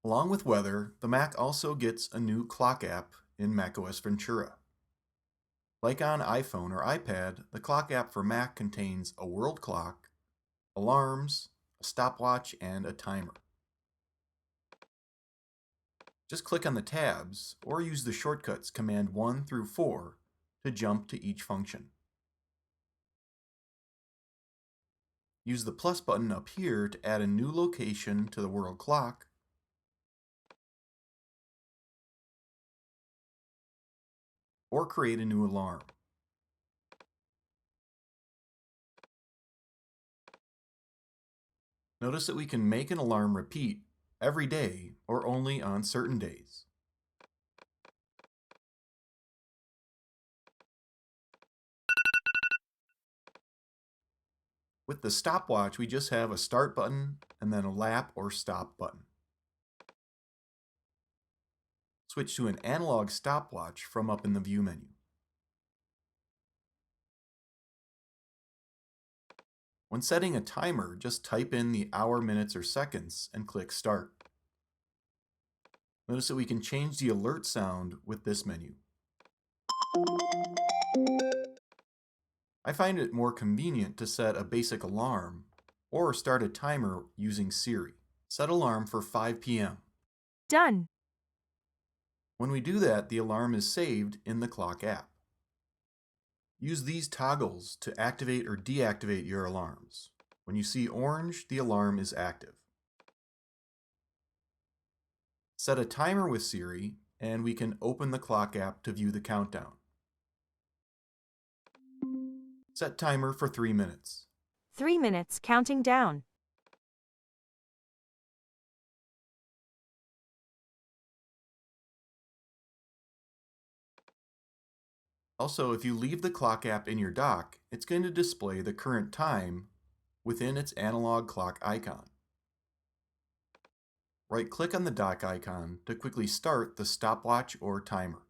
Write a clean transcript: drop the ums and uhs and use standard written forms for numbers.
Along with weather, the Mac also gets a new clock app in macOS Ventura. Like on iPhone or iPad, the clock app for Mac contains a world clock, alarms, a stopwatch, and a timer. Just click on the tabs or use the shortcuts Command 1 through 4 to jump to each function. Use the plus button up here to add a new location to the world clock, or create a new alarm. Notice that we can make an alarm repeat every day or only on certain days. With the stopwatch, we just have a start button and then a lap or stop button. Switch to an analog stopwatch from up in the View menu. When setting a timer, just type in the hour, minutes, or seconds and click Start. Notice that we can change the alert sound with this menu. I find it more convenient to set a basic alarm or start a timer using Siri. Set alarm for 5 p.m. Done. When we do that, the alarm is saved in the clock app. Use these toggles to activate or deactivate your alarms. When you see orange, the alarm is active. Set a timer with Siri, and we can open the clock app to view the countdown. Set timer for 3 minutes. 3 minutes counting down. Also, if you leave the clock app in your dock, it's going to display the current time within its analog clock icon. Right-click on the dock icon to quickly start the stopwatch or timer.